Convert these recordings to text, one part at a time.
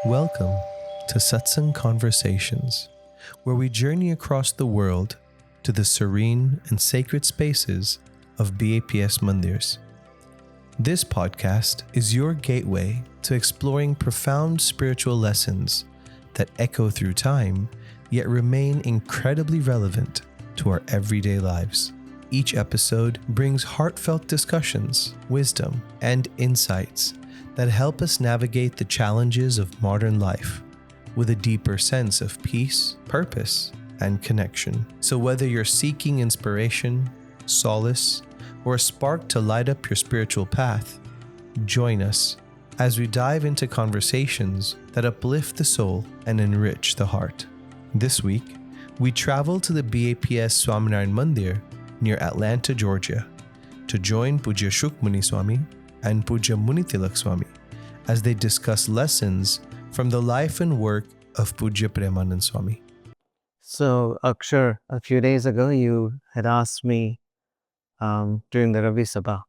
Welcome to Satsang Conversations, where we journey across the world to the serene and sacred spaces of BAPS Mandirs. This podcast is your gateway to exploring profound spiritual lessons that echo through time, yet remain incredibly relevant to our everyday lives. Each episode brings heartfelt discussions, wisdom, and insights that help us navigate the challenges of modern life with a deeper sense of peace, purpose, and connection. So whether you're seeking inspiration, solace, or a spark to light up your spiritual path, join us as we dive into conversations that uplift the soul and enrich the heart. This week, we travel to the BAPS Swaminarayan Mandir near Atlanta, Georgia, to join Pujya Shukmuni Swami and Pujya Munitilak Swami as they discuss lessons from the life and work of Pujya Premanand Swami. So, Akshar, a few days ago, you had asked me during the Ravi Sabha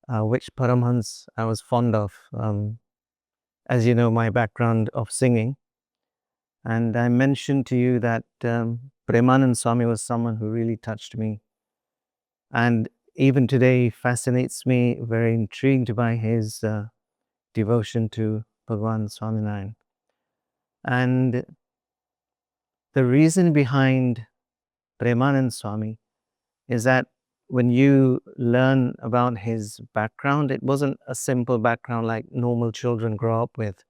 which Paramhans I was fond of. As you know, my background of singing. And I mentioned to you that Premanand Swami was someone who really touched me. And even today fascinates me, very intrigued by his devotion to Bhagwan Swaminarayan. And the reason behind Premanand Swami is that when you learn about his background, it wasn't a simple background like normal children grow up with.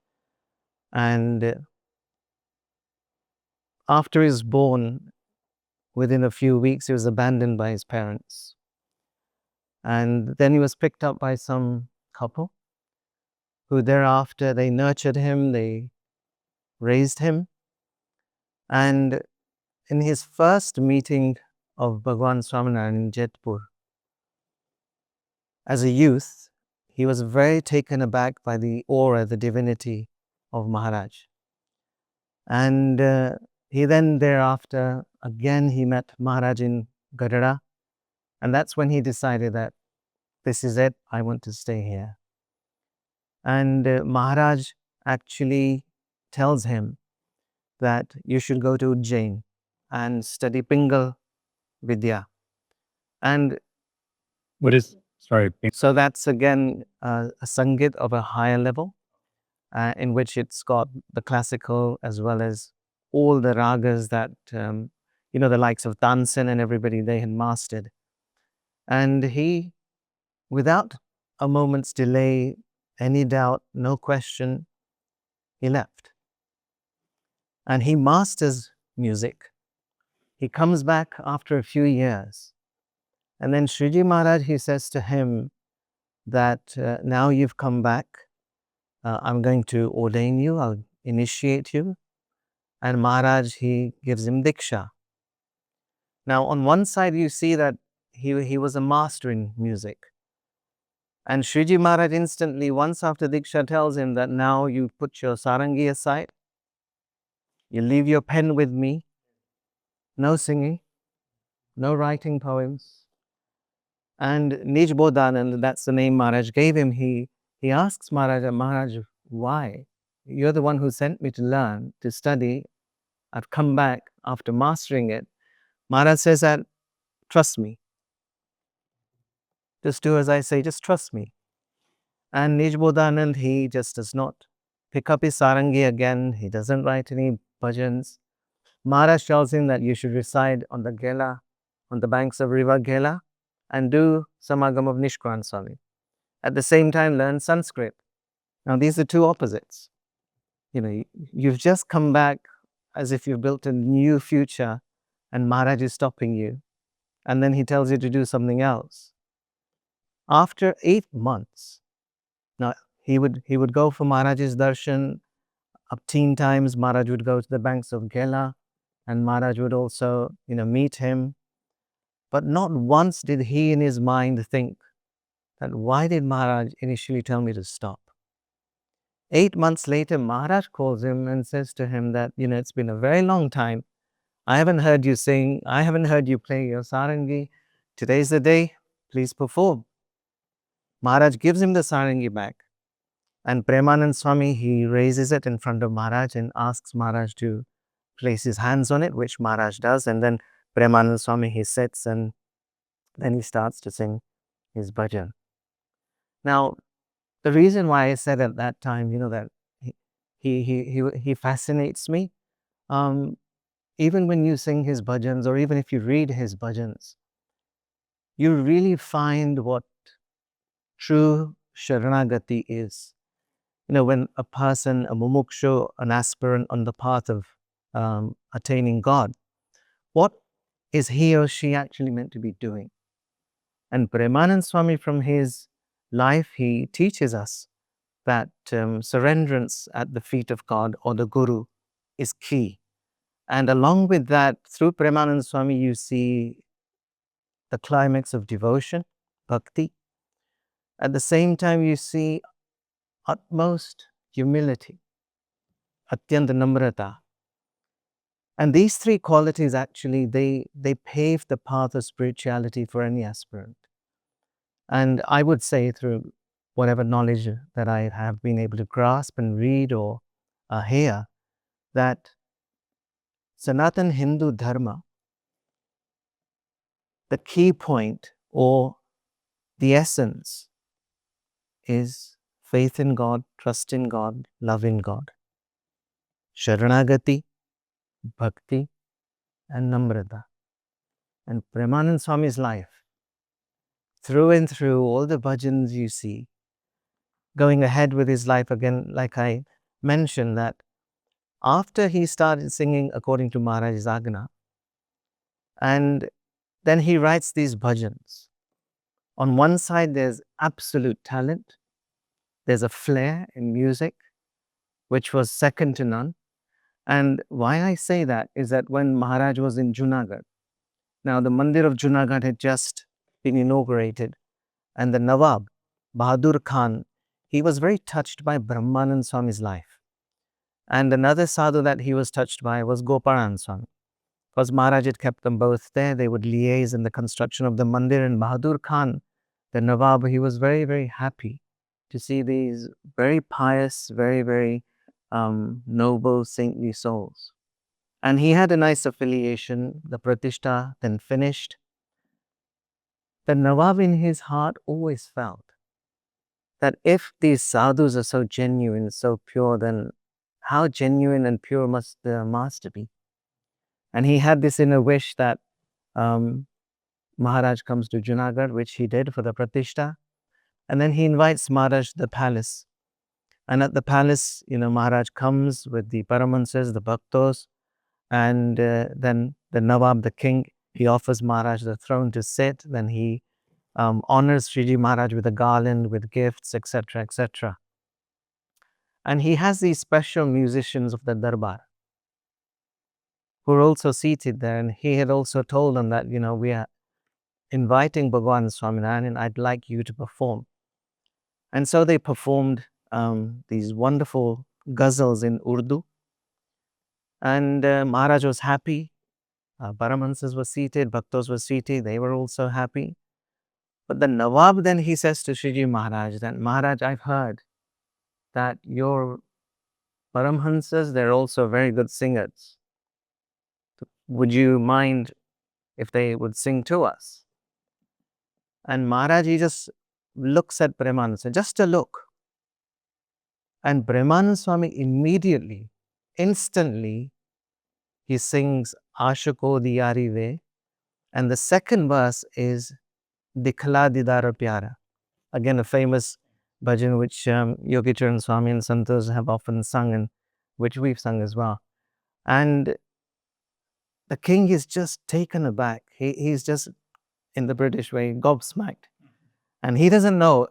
And after he was born, within a few weeks, he was abandoned by his parents. And then he was picked up by some couple who thereafter, they nurtured him, they raised him. And in his first meeting of Bhagwan Swaminarayan in Jetpur, as a youth, he was very taken aback by the aura, the divinity of Maharaj. And he then thereafter, again, he met Maharaj in Gadara. And that's when he decided that this is it, I want to stay here. And Maharaj actually tells him that you should go to Ujjain and study Pingal Vidya. And so that's again a Sangit of a higher level in which it's got the classical as well as all the ragas that, the likes of Tansen and everybody, they had mastered. And he, without a moment's delay, any doubt, no question, he left. And he masters music. He comes back after a few years. And then Shriji Maharaj, he says to him that now you've come back, I'm going to ordain you, I'll initiate you. And Maharaj, he gives him Diksha. Now, on one side, you see that he was a master in music. And Shriji Maharaj instantly, once after Diksha, tells him that now you put your sarangi aside, you leave your pen with me, no singing, no writing poems. And Nij Bodhanand, that's the name Maharaj gave him, he asks Maharaj, why? You're the one who sent me to learn, to study. I've come back after mastering it. Maharaj says that, trust me. Just do as I say, just trust me. And Nij Bodhanand, he just does not pick up his sarangi again. He doesn't write any bhajans. Maharaj tells him that you should reside on the Gela, on the banks of river Gela, and do samagam of Nishkran Swami. At the same time, learn Sanskrit. Now, these are two opposites. You've just come back as if you've built a new future, and Maharaj is stopping you. And then he tells you to do something else. After 8 months, now he would go for Maharaj's darshan. Up teen times, Maharaj would go to the banks of Gela, and Maharaj would also, meet him. But not once did he in his mind think that why did Maharaj initially tell me to stop? 8 months later, Maharaj calls him and says to him that, it's been a very long time. I haven't heard you sing. I haven't heard you play your sarangi. Today's the day. Please perform. Maharaj gives him the sarangi back. And Premanand Swami, he raises it in front of Maharaj and asks Maharaj to place his hands on it, which Maharaj does. And then Premanand Swami, he sits and then he starts to sing his bhajan. Now, the reason why I said at that time, that he fascinates me. Even when you sing his bhajans, or even if you read his bhajans, you really find what true Sharanagati is. When a person, a mumukshu, an aspirant on the path of attaining God, what is he or she actually meant to be doing? And Premanand Swami, from his life, he teaches us that surrenderance at the feet of God or the Guru is key. And along with that, through Premanand Swami, you see the climax of devotion, bhakti. At the same time, you see utmost humility, atyanta namrata. And these three qualities actually, they pave the path of spirituality for any aspirant. And I would say, through whatever knowledge that I have been able to grasp and read or hear, that Sanatan Hindu Dharma, the key point or the essence is faith in God, trust in God, love in God. Sharanagati, bhakti, and namrata. And Premanand Swami's life, through and through, all the bhajans you see, going ahead with his life again, like I mentioned, that after he started singing according to Maharaj's Agna, and then he writes these bhajans. On one side, there's absolute talent. There's a flair in music, which was second to none. And why I say that is that when Maharaj was in Junagadh, now the Mandir of Junagadh had just been inaugurated, and the Nawab, Bahadur Khan, he was very touched by Brahmanand Swami's life. And another sadhu that he was touched by was Gopalanand Swami. Because Maharaj had kept them both there, they would liaise in the construction of the Mandir. And Bahadur Khan, the Nawab, he was very, very happy to see these very pious, very, very noble, saintly souls. And he had a nice affiliation. The Pratishta then finished. The Nawab in his heart always felt that if these sadhus are so genuine, so pure, then how genuine and pure must the master be? And he had this inner wish that Maharaj comes to Junagadh, which he did for the Pratishta. And then he invites Maharaj to the palace. And at the palace, Maharaj comes with the Paramahansas, the Bhaktos, and then the Nawab, the king, he offers Maharaj the throne to sit. Then he honors Sriji Maharaj with a garland, with gifts, etc., etc. And he has these special musicians of the darbar who are also seated there. And he had also told them that, we are inviting Bhagwan Swaminarayan and I'd like you to perform. And so they performed these wonderful ghazals in Urdu. And Maharaj was happy. Paramahansas were seated, Bhaktos were seated, they were also happy. But the Nawab then he says to Sriji Maharaj that, Maharaj, I've heard that your Paramahansas, they're also very good singers. Would you mind if they would sing to us? And Maharaj, he just looks at Premanand, just a look. And Premanand Swami immediately, instantly, he sings Ashko Diyari Ve. And the second verse is Dikhla Didar Pyara. Again, a famous bhajan which Yogi Charan Swami and santos have often sung and which we've sung as well. And the king is just taken aback. He's just, in the British way, gobsmacked. And he doesn't know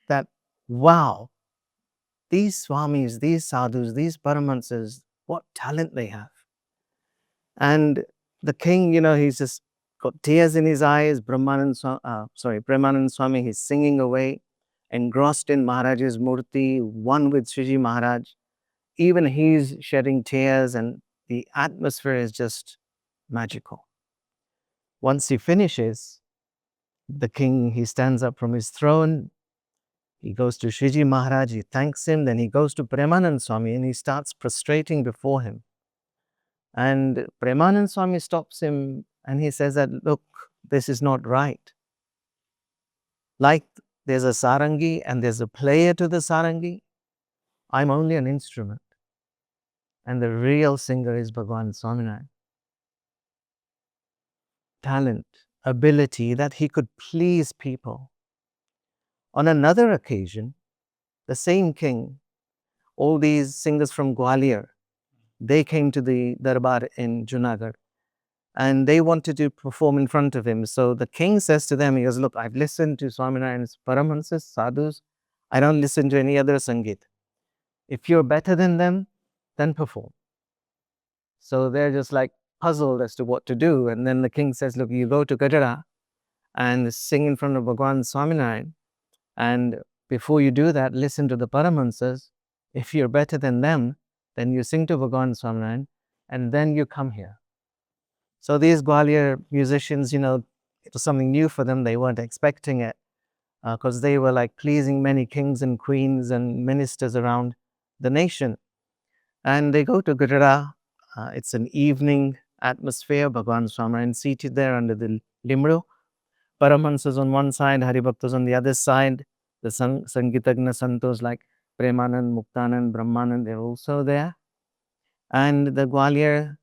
that, wow, these swamis, these sadhus, these paramahansas, what talent they have. And the king, he's just got tears in his eyes. Premanand Swami, he's singing away, engrossed in Maharaj's murti, one with Sriji Maharaj. Even he's shedding tears and the atmosphere is just magical. Once he finishes, the king, he stands up from his throne He goes to Shiji Maharaj, he thanks him, then he goes to Premanand Swami and he starts prostrating before him. And Premanand Swami stops him and he says that, look, this is not right. Like there's a sarangi and there's a player to the sarangi, I'm only an instrument. And the real singer is Bhagwan Swaminarayan. Talent, ability, that he could please people. On another occasion, the same king, all these singers from Gwalior, they came to the darbar in Junagadh and they wanted to perform in front of him. So the king says to them, he goes, look, I've listened to Swaminarayan's Paramahansas, sadhus. I don't listen to any other Sangeet. If you're better than them, then perform. So they're just like puzzled as to what to do. And then the king says, look, you go to Gajara and sing in front of Bhagwan Swaminarayan. And before you do that, listen to the Paramahansas. If you're better than them, then you sing to Bhagwan Swaminarayan and then you come here. So these Gwalior musicians, it was something new for them. They weren't expecting it because they were like pleasing many kings and queens and ministers around the nation. And they go to Gajara. It's an evening atmosphere. Bhagwan Swaminarayan seated there under the limru. Paramahansas on one side, Haribhaktas on the other side. The Sangeetagna santos like Premanand, Muktanand, Brahmanand, they're also there. And the Gwalior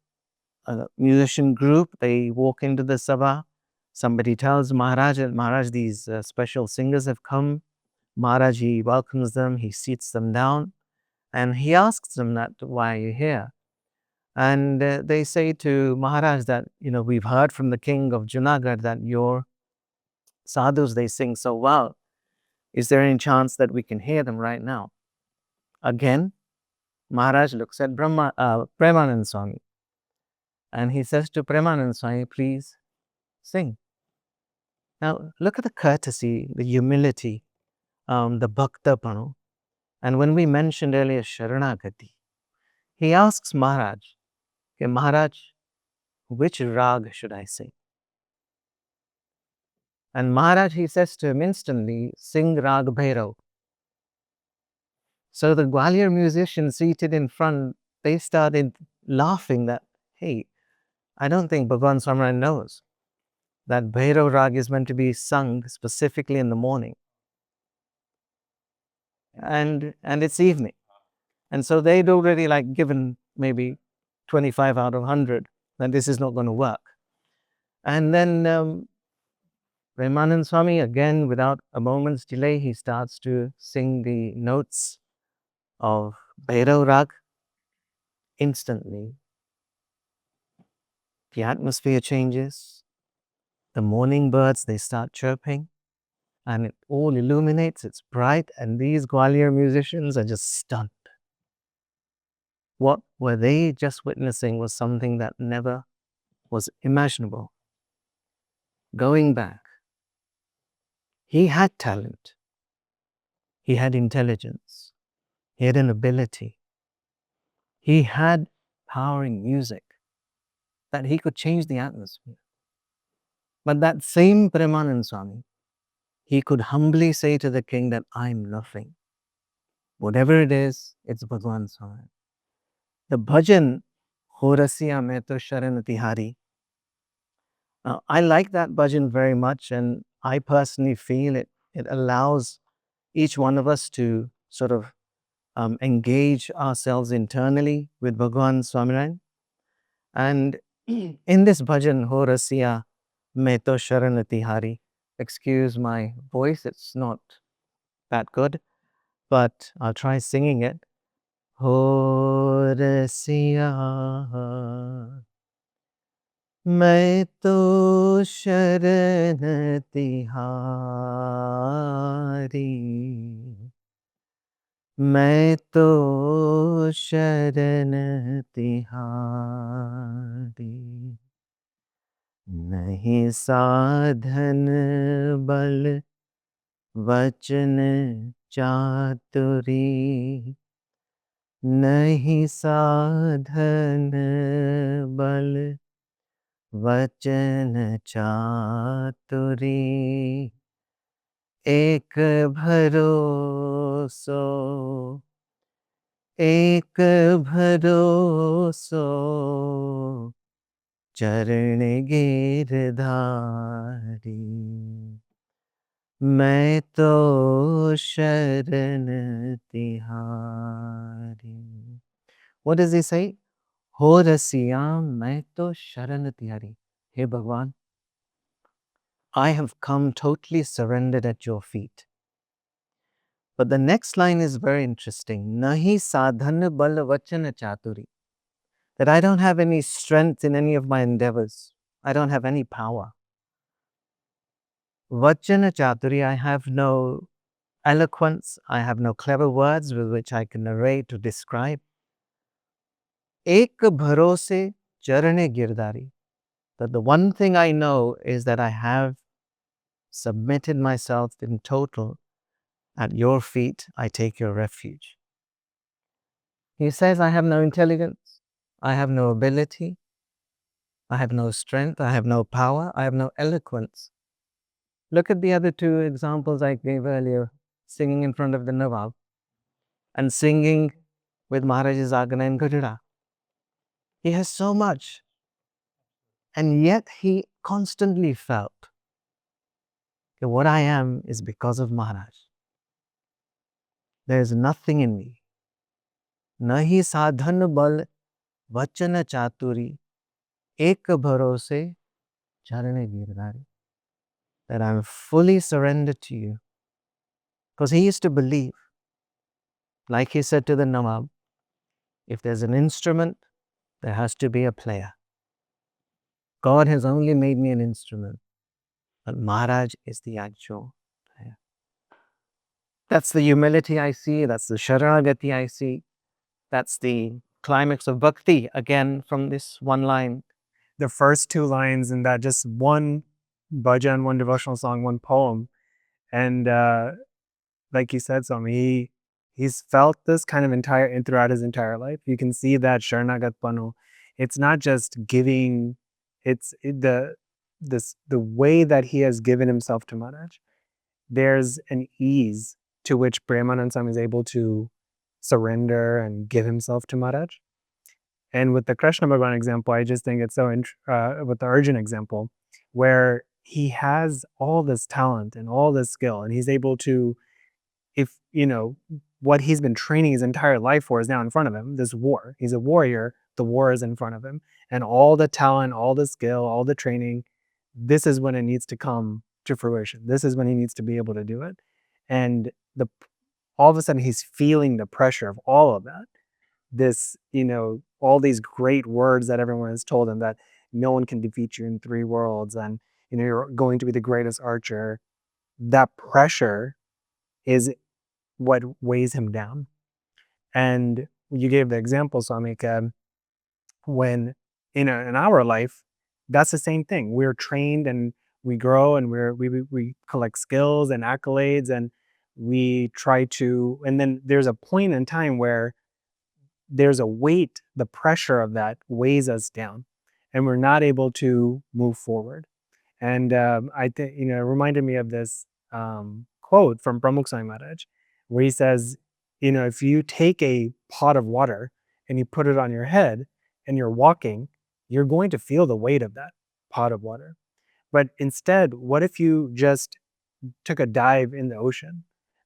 musician group, they walk into the sabha. Somebody tells Maharaj, Maharaj, these special singers have come. Maharaj, he welcomes them, he seats them down, and he asks them that, why are you here? And they say to Maharaj that, we've heard from the king of Junagadh that your sadhus, they sing so well. Is there any chance that we can hear them right now? Again, Maharaj looks at Premanand Swami and he says to Premanand Swami, please sing. Now, look at the courtesy, the humility, the bhakta-panu. And when we mentioned earlier Sharanagati, he asks Maharaj, okay, Maharaj, which rag should I sing? And Maharaj, he says to him instantly, sing Rag Bhairav. So the Gwalior musicians seated in front, they started laughing that, hey, I don't think Bhagwan Swaminarayan knows that Bhairav Raag is meant to be sung specifically in the morning. And it's evening. And so they'd already given maybe 25 out of 100 that this is not going to work. And then Premanand Swami, again, without a moment's delay, he starts to sing the notes of Bhairav Raag. Instantly, the atmosphere changes. The morning birds, they start chirping. And it all illuminates, it's bright, and these Gwalior musicians are just stunned. What were they just witnessing was something that never was imaginable. Going back, he had talent, he had intelligence, he had an ability, he had power in music, that he could change the atmosphere. But that same Premanand Swami, he could humbly say to the king that I'm nothing. Whatever it is, it's Bhagwan Swami. The bhajan, rasiya mein to Sharan tihari. I like that bhajan very much, and I personally feel it allows each one of us to sort of engage ourselves internally with Bhagwan Swaminarayan. And in this bhajan, rasiya mein to Sharan tihari, excuse my voice, it's not that good, but I'll try singing it. Ho Rasiyā, मैं तो शरण तिहारी, मैं तो शरण तिहारी, नहीं साधन बल वचन चातुरी, नहीं साधन बल वचन चातुरी, एक भरोसो, एक भरोसो, चरण गिरधारी, मैं तो शरण तिहारी. What does he say? हो रसिया मैं तो शरण तिहारी. Hey Bhagwan, I have come totally surrendered at your feet. But the next line is very interesting. Nahi sadhan bal vachan chaturi. That I don't have any strength in any of my endeavors. I don't have any power. Vachan chaturi, I have no eloquence. I have no clever words with which I can narrate or describe. Ek bharose charane girdari. That the one thing I know is that I have submitted myself in total. At your feet, I take your refuge. He says, I have no intelligence, I have no ability, I have no strength, I have no power, I have no eloquence. Look at the other two examples I gave earlier, singing in front of the Nawab and singing with Maharaj's Agana in Gujarat. He has so much, and yet he constantly felt that what I am is because of Maharaj. There is nothing in me. Nahi sadhan bal vachana chaturi, ek bharose charane girdari. That I'm fully surrendered to you. Because he used to believe, like he said to the Nawab, if there's an instrument, there has to be a player. God has only made me an instrument, but Maharaj is the actual player. That's the humility I see, that's the Sharanagati I see, that's the climax of bhakti, again from this one line. The first two lines in that just one bhajan, one devotional song, one poem. And like you said, Swami, he's felt this kind of throughout his entire life. You can see that Sharanagati. It's not just giving, the way that he has given himself to Maharaj. There's an ease to which Premanand Swami is able to surrender and give himself to Maharaj. And with the Krishna Bhagwan example, I just think it's so with the Arjun example, where he has all this talent and all this skill, and he's able to, if what he's been training his entire life for is now in front of him, this war. He's a warrior, the war is in front of him, and all the talent, all the skill, all the training, this is when it needs to come to fruition. This is when he needs to be able to do it. And all of a sudden he's feeling the pressure of all of that. This, all these great words that everyone has told him, that no one can defeat you in 3 worlds, and you're going to be the greatest archer. That pressure is what weighs him down. And you gave the example, Swami, when in our life, that's the same thing. We're trained and we grow and we collect skills and accolades, and we try to, and then there's a point in time where there's a weight, the pressure of that weighs us down, and we're not able to move forward. And I think, it reminded me of this quote from Pramukh Swami Maharaj, where he says, if you take a pot of water and you put it on your head and you're walking, you're going to feel the weight of that pot of water. But instead, what if you just took a dive in the ocean?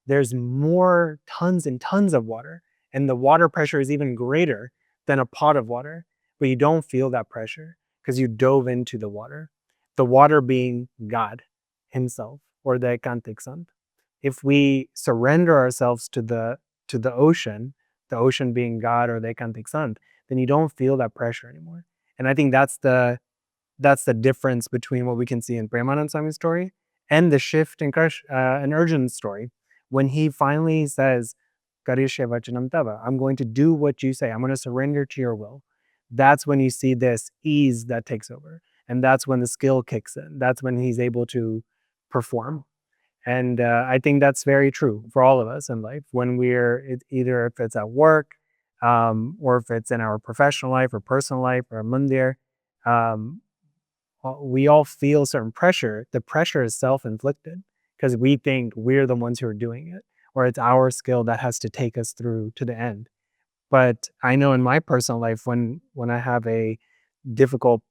There's more tons and tons of water, and the water pressure is even greater than a pot of water, but you don't feel that pressure because you dove into the water being God himself, or the Ekantik Sant. If we surrender ourselves to the ocean being God or the Ekantik Sant, then you don't feel that pressure anymore. And I think that's the difference between what we can see in Premanand Swami's story and the shift in Arjun's story, when he finally says, Karishe vachanam tava, I'm going to do what you say, I'm going to surrender to your will. That's when you see this ease that takes over. And that's when the skill kicks in. That's when he's able to perform. And I think that's very true for all of us in life. When either if it's at work, or if it's in our professional life or personal life or a mandir, we all feel certain pressure. The pressure is self-inflicted because we think we're the ones who are doing it, or it's our skill that has to take us through to the end. But I know in my personal life, when I have a difficult,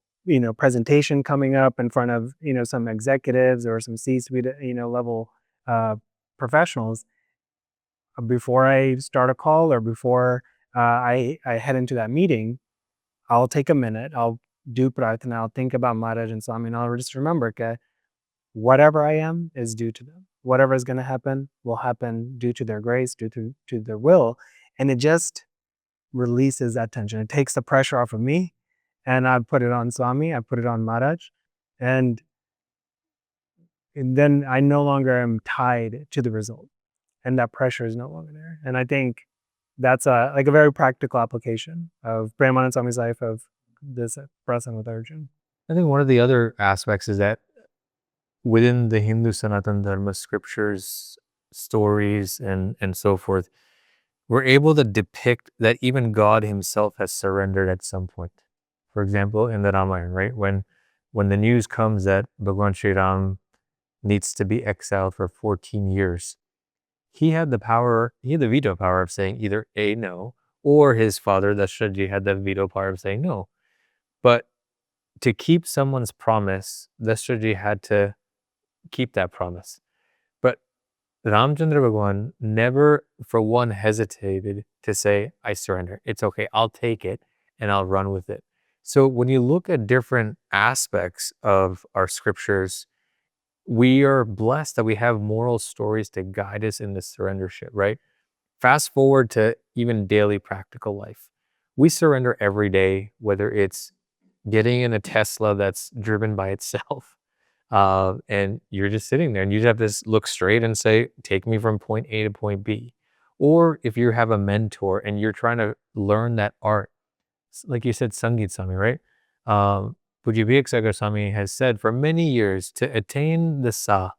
presentation coming up in front of, some executives or some C-suite, level professionals, before I start a call or before I head into that meeting, I'll take a minute, I'll do prarthana, I'll think about Maharaj and Swami, and I'll just remember, okay, whatever I am is due to them. Whatever is going to happen will happen due to their grace, due to their will. And it just releases that tension. It takes the pressure off of me, and I put it on Swami, I put it on Maharaj, and then I no longer am tied to the result, and that pressure is no longer there. And I think that's a very practical application of Premanand Swami's life, of this present with Arjun. I think one of the other aspects is that within the Hindu Sanatana Dharma scriptures, stories, and so forth, we're able to depict that even God himself has surrendered at some point. For example, in the Ramayana, right? When the news comes that Bhagwan Sri Ram needs to be exiled for 14 years, he had the veto power of saying either A, no, or his father, Dashrath, had the veto power of saying no. But to keep someone's promise, Dashrath had to keep that promise. But Ramchandra Bhagwan never for one hesitated to say, I surrender. It's okay. I'll take it and I'll run with it. So when you look at different aspects of our scriptures, we are blessed that we have moral stories to guide us in this surrendership, right? Fast forward to even daily practical life. We surrender every day, whether it's getting in a Tesla that's driven by itself, and you're just sitting there and you just have to look straight and say, take me from point A to point B. Or if you have a mentor and you're trying to learn that art, like you said, Sangeet Swami, right? Pujya Sagar Swami has said for many years, to attain the sa,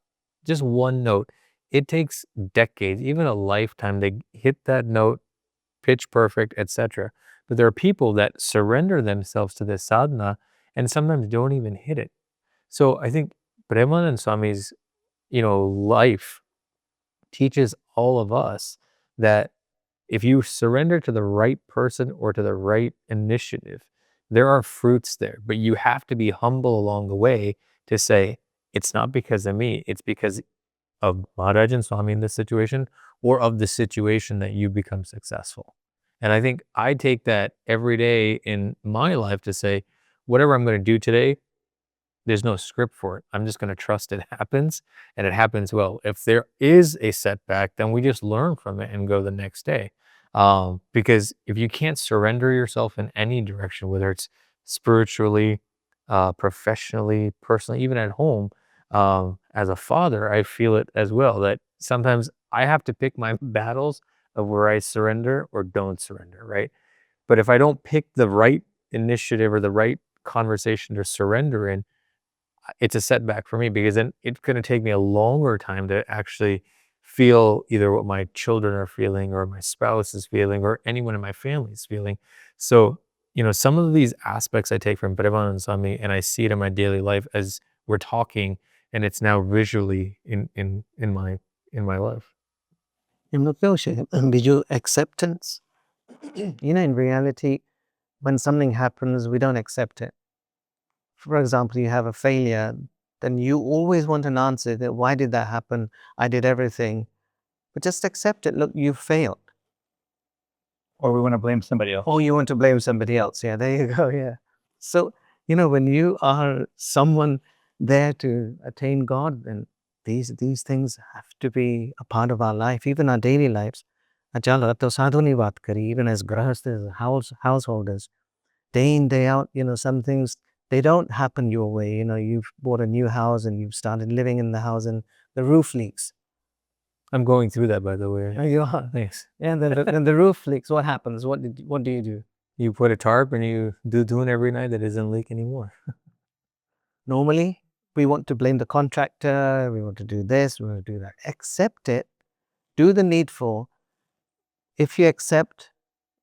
just one note, it takes decades, even a lifetime to hit that note, pitch perfect, etc. But there are people that surrender themselves to this sadhana and sometimes don't even hit it. So I think Premanand Swami's, life teaches all of us that if you surrender to the right person or to the right initiative, there are fruits there, but you have to be humble along the way to say, it's not because of me, it's because of Maharaj and Swami in this situation, or of the situation that you become successful. And I think I take that every day in my life to say, whatever I'm going to do today, there's no script for it. I'm just going to trust it happens, and it happens well. If there is a setback, then we just learn from it and go the next day. Because if you can't surrender yourself in any direction, whether it's spiritually, professionally, personally, even at home, as a father, I feel it as well, that sometimes I have to pick my battles of where I surrender or don't surrender, right? But if I don't pick the right initiative or the right conversation to surrender in, it's a setback for me, because then it's going to take me a longer time to actually feel either what my children are feeling or my spouse is feeling or anyone in my family is feeling. So, some of these aspects I take from Premanand Swami and I see it in my daily life as we're talking, and it's now visually in my life. Visual acceptance. In reality, when something happens, we don't accept it. For example, you have a failure, then you always want an answer that why did that happen? I did everything. But just accept it. Look, you failed. Or we want to blame somebody else. Or you want to blame somebody else. Yeah, there you go. Yeah. So, when you are someone there to attain God, then these things have to be a part of our life, even our daily lives. Even as grahasthas, householders, day in, day out, some things, they don't happen your way. You've bought a new house and you've started living in the house and the roof leaks. I'm going through that, by the way. Oh, you are? Thanks. And then the roof leaks. What happens? What do you do? You put a tarp and you do it every night that doesn't leak anymore. Normally, we want to blame the contractor. We want to do this. We want to do that. Accept it. Do the needful. If you accept,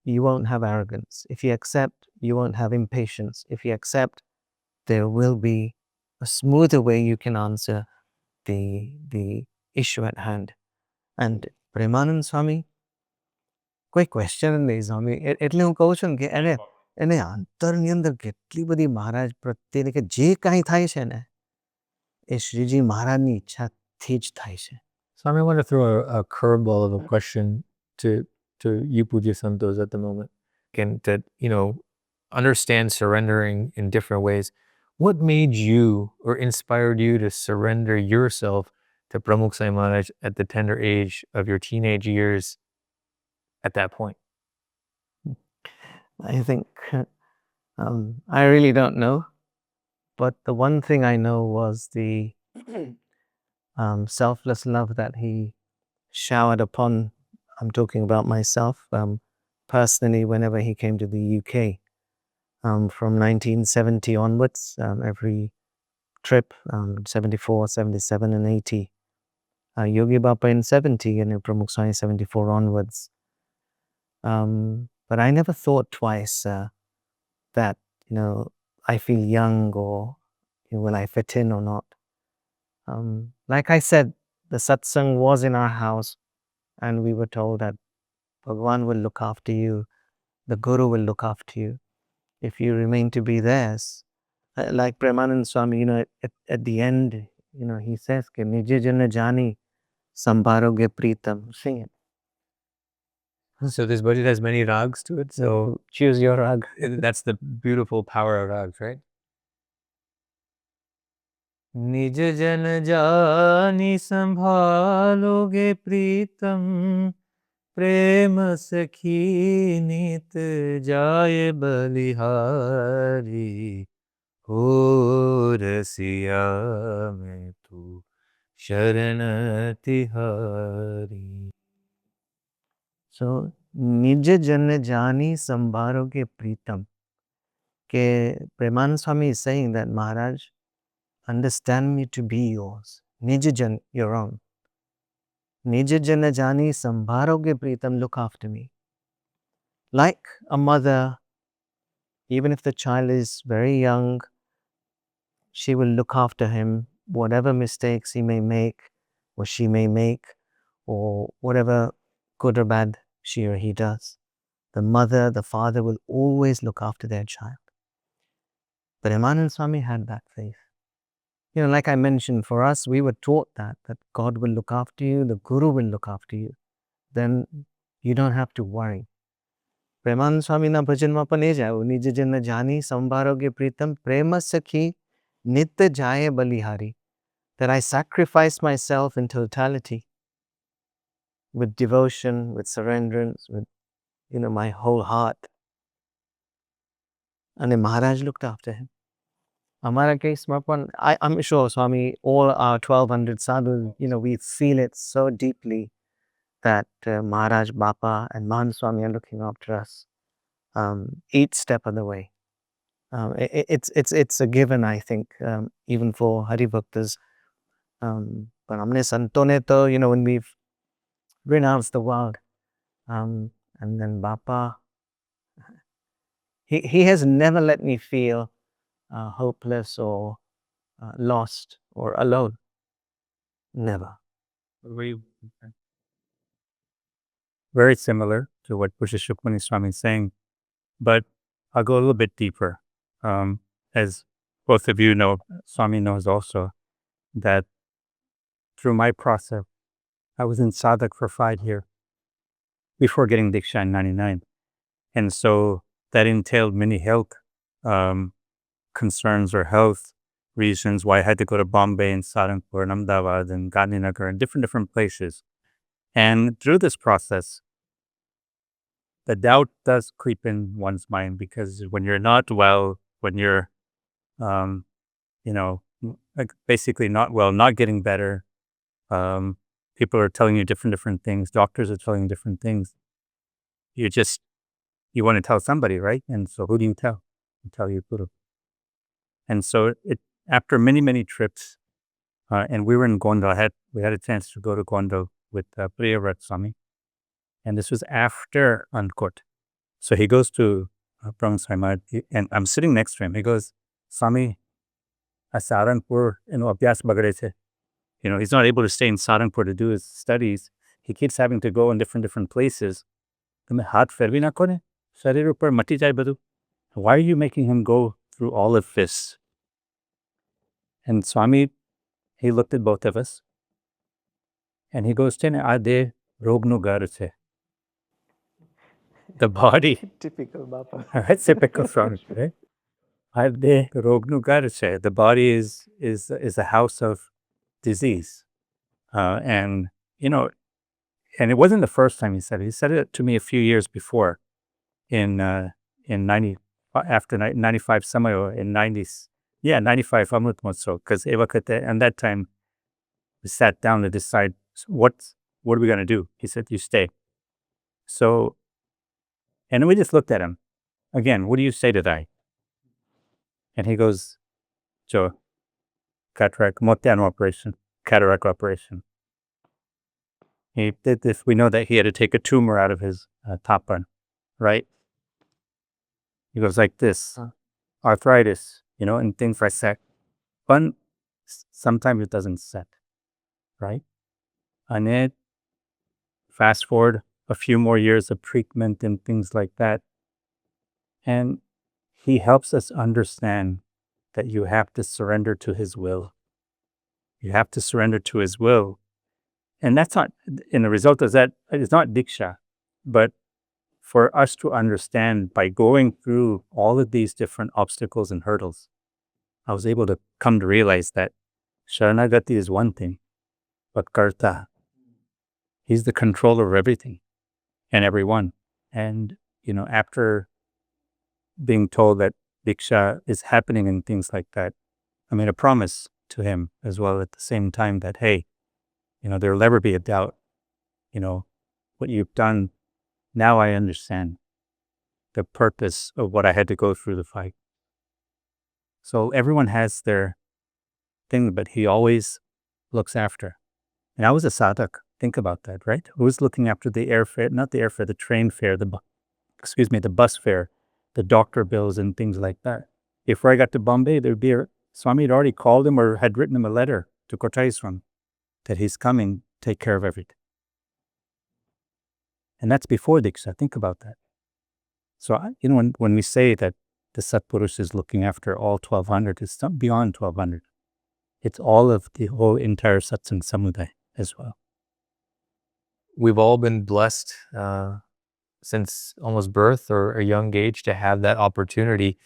you won't have arrogance. If you accept, you won't have impatience. If you accept, there will be a smoother way you can answer the issue at hand. And Premanand Swami, કોઈ question નહીં સ્વામી. એટલે હું કહું છું ને કે એને અંતરની અંદર કેટલી બધી મહારાજ પ્રત્યેની કે જે કાંઈ થાય છે ને એ શ્રીજી મહારાજની ઈચ્છાથી જ થાય છે. Swami, I want to throw a curveball of a question to you Pujya Santos at the moment. And that, understand surrendering in different ways. What made you or inspired you to surrender yourself to Pramukh Swami Maharaj at the tender age of your teenage years at that point? I think I really don't know, but the one thing I know was the selfless love that he showered upon. I'm talking about myself personally. Whenever he came to the UK from 1970 onwards, every trip 74, 77 and 80, Yogi Bapa in 70 and Pramukh Swami 74 onwards. But I never thought twice that, I feel young or will I fit in or not. Like I said, the satsang was in our house and we were told that Bhagwan will look after you, the Guru will look after you if you remain to be theirs. Like Premanand Swami, at the end, he says, Nija jana jani sambharoge pritam. Sing it. So this budget has many rags to it. So choose your rag. That's the beautiful power of rags, right? निज जन जानी संभालोगे प्रीतम प्रेम सखी नित जाए बलिहारी हो रसिया में तू शरण तिहारी. So निज जन जानी संभालोगे प्रीतम. के Premanand Swami is saying that Maharaj, understand me to be yours. Nijajan, your own. Nijajana jani sambharoge pritam, look after me. Like a mother, even if the child is very young, she will look after him, whatever mistakes he may make or she may make, or whatever good or bad she or he does. The mother, the father will always look after their child. But Premanand Swami had that faith. Like I mentioned, for us, we were taught that God will look after you, the Guru will look after you. Then you don't have to worry. Premanand Swami na bhajan ma pan e jayo, nij jana jani sambharoge pritam prema sakhi nitya jaye balihari. That I sacrifice myself in totality with devotion, with surrenderance, with my whole heart. And then Maharaj looked after him. Amara case, I'm sure, Swami, all our 1200 sadhus, we feel it so deeply that Maharaj, Bapa and Mahant Swami are looking after us each step of the way. It's a given, I think, even for Hari Bhaktas. But Amne Santone to, when we've renounced the world, and then Bapa, he has never let me feel hopeless or lost or alone. Never. Very similar to what Pujya Shukmuni Swami is saying, but I'll go a little bit deeper. As both of you know, Swami knows also that through my process, I was in sadhak for 5 years before getting Diksha in 99. And so that entailed many health concerns or health reasons why I had to go to Bombay and Saranpur and Ahmedabad and Gandhinagar and different places. And through this process, the doubt does creep in one's mind, because when you're not well, when you're, basically not well, not getting better, people are telling you different things, doctors are telling you different things. You want to tell somebody, right? And so who do you tell? You tell your Guru. And so after many trips, and we were in Gondal, we had a chance to go to Gondal with Bhairav Raag Swami. And this was after Ankut. So he goes to Pramukh Swami, and I'm sitting next to him. He goes, Swami, a Saranpur, abhyas bagade che. he's not able to stay in Saranpur to do his studies. He keeps having to go in different places. Why are you making him go through all of this? And Swami, he looked at both of us and he goes, Ade rognu garche. The body. Typical Bapa. Right? Typical Swami, right? Ade rognu garche. The body is a house of disease. And it wasn't the first time he said it. He said it to me a few years before in 90, after 95 Samayo, in 90s. Yeah, 95 Amrit Motso, because Evakate, and that time we sat down to decide what are we going to do? He said, you stay. So, and we just looked at him. Again, what do you say to that? And he goes, Jo, cataract operation. He did this. We know that he had to take a tumor out of his top bun, right? He goes like this, arthritis, and things like that. Bun, sometimes it doesn't set, right? And it, fast forward a few more years of treatment and things like that. And he helps us understand that you have to surrender to his will. You have to surrender to his will. And that's not, in the result of that, it's not diksha, but for us to understand by going through all of these different obstacles and hurdles, I was able to come to realize that Sharanagati is one thing, but karta, he's the controller of everything and everyone. And, after being told that diksha is happening and things like that, I made a promise to him as well at the same time that, hey, there'll never be a doubt, what you've done. Now I understand the purpose of what I had to go through the fight. So everyone has their thing, but he always looks after. And I was a sadhak. Think about that, right? Who was looking after the airfare, not the airfare, the train fare, the bus fare, the doctor bills and things like that. Before I got to Bombay, there'd be Swami had already called him or had written him a letter to Kotai Swami that he's coming, take care of everything. And that's before Diksha. Think about that. So, when we say that the Satpurush is looking after all 1200, it's not beyond 1200. It's all of the whole entire Satsang Samudaya as well. We've all been blessed since almost birth or a young age to have that opportunity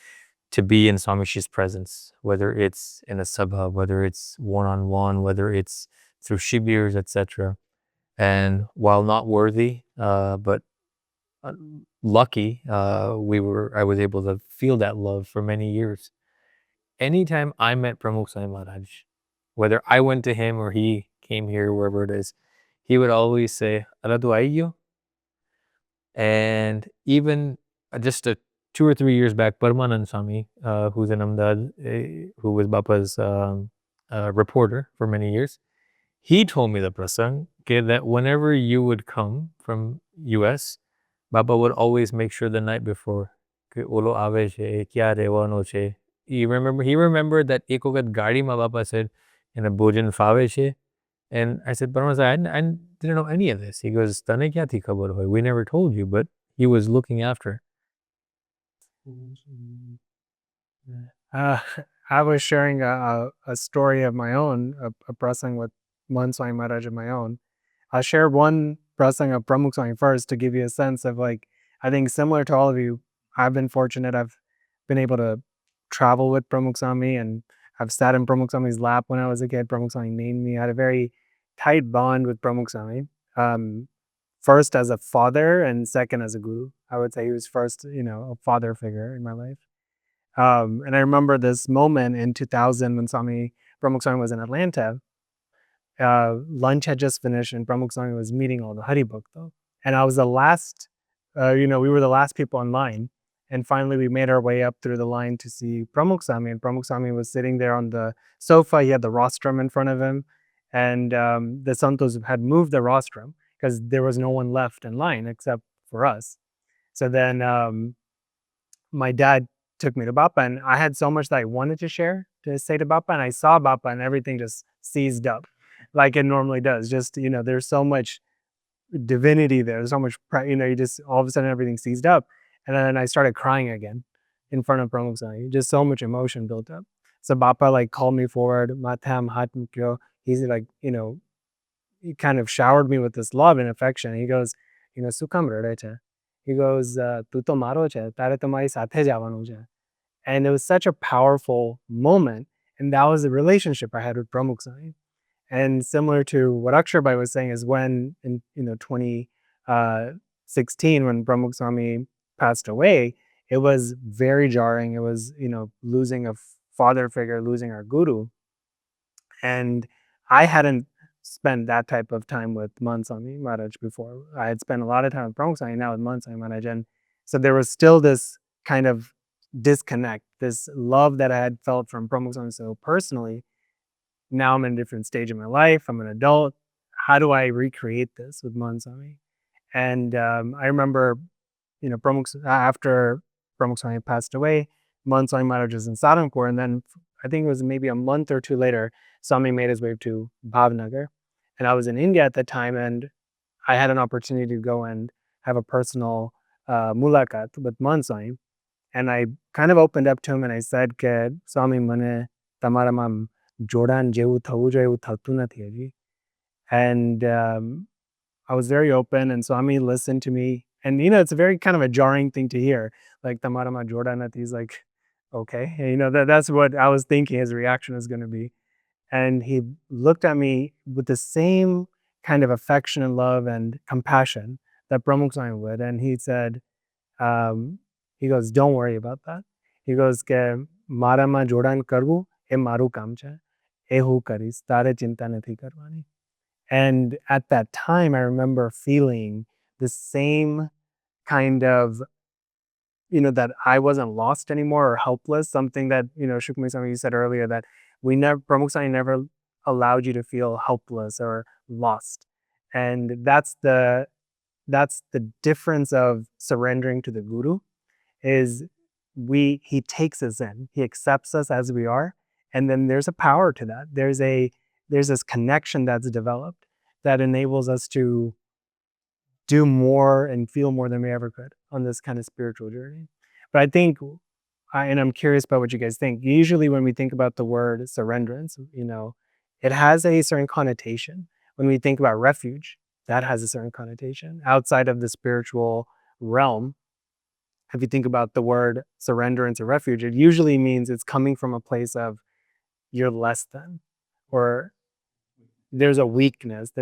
to be in Swamishi's presence, whether it's in a sabha, whether it's one-on-one, whether it's through shibirs, etc. And while not worthy, but lucky, I was able to feel that love for many years. Anytime I met Pramukh Swami Maharaj, whether I went to him or he came here, wherever it is, he would always say, "Aradu aiyo." And even just 2 or 3 years back, Premanand Swami, who's in Ahmedabad, who was Bapa's reporter for many years, he told me the prasang that whenever you would come from US, Baba would always make sure the night before, he remembered that ek wakat gaadi ma Baba said, in a bhojan fave che. And I said, Parama, I didn't know any of this. He goes, Tane kya thi khabar hoy? We never told you, but he was looking after. I was sharing a story of my own, a prasang with Mahant Swami Maharaj of my own. I'll share one prasang of Pramukh Swami first to give you a sense of I think similar to all of you, I've been fortunate. I've been able to travel with Pramukh Swami and I've sat in Pramukh Swami's lap when I was a kid. Pramukh Swami named me. I had a very tight bond with Pramukh Swami. First as a father and second as a guru. I would say he was first, a father figure in my life. And I remember this moment in 2000 when Pramukh Swami was in Atlanta. Lunch had just finished and Pramukh Swami was meeting all the Hari Bhakta. And I was the last, we were the last people in line. And finally we made our way up through the line to see Pramukh Swami. And Pramukh Swami was sitting there on the sofa. He had the rostrum in front of him. And the santos had moved the rostrum because there was no one left in line except for us. So then my dad took me to Bapa and I had so much that I wanted to share to say to Bapa, and I saw Bapa and everything just seized up. like it normally does. Just, there's so much divinity there. There's so much, you just all of a sudden everything seized up. And then I started crying again in front of Pramukh Swami. Just so much emotion built up. So Bapa like called me forward. Matam hat mukyo. He's like, he kind of showered me with this love and affection. He goes, Sukam rade che. He goes, Tu to maro che, tare tomari sathe javanu che. And it was such a powerful moment. And that was the relationship I had with Pramukh Swami. And similar to what Aksharbai was saying is when in 2016, when Pramukh Swami passed away, it was very jarring. It was, losing a father figure, losing our guru. And I hadn't spent that type of time with Mahant Swami Maharaj before. I had spent a lot of time with Pramukh Swami, now with Mahant Swami Maharaj. And so there was still this kind of disconnect, this love that I had felt from Pramukh Swami so personally. Now I'm in a different stage of my life. I'm an adult. How do I recreate this with Mahant Swami? And I remember, after Pramukh Swami passed away, Mahant Swami Maharaj was in Saranpur, and then I think it was maybe a month or two later, Swami made his way to Bhavnagar. And I was in India at the time, and I had an opportunity to go and have a personal mulakat with Mahant Swami. And I kind of opened up to him and I said, Ke Swami, mane tamara ma Jordan jevu thavu joye એવું થતું નથી હજી. And I was very open, and Swami listened to me. And it's a very kind of a jarring thing to hear, like tamara ma Jordan નથી. He's like, okay, that's what I was thinking his reaction was going to be. And he looked at me with the same kind of affection and love and compassion that Pramukh Swami would, and he said, he goes, don't worry about that. He goes, Ke mara ma Jordan karvu એ મારું કામ છે, એ હું કરીશ, તારે ચિંતા નથી કરવાની. And at that time, I remember feeling the same kind of, that I wasn't lost anymore or helpless, something that, Shukmuni Swami, you said earlier, that Pramukh Swami never allowed you to feel helpless or lost. And that's the difference of surrendering to the Guru, is he takes us in, he accepts us as we are. And then there's a power to that. There's this connection that's developed that enables us to do more and feel more than we ever could on this kind of spiritual journey. But I think, and I'm curious about what you guys think, usually when we think about the word surrenderance, it has a certain connotation. When we think about refuge, that has a certain connotation. Outside of the spiritual realm, if you think about the word surrenderance or refuge, it usually means it's coming from a place of you're less than, or there's a weakness,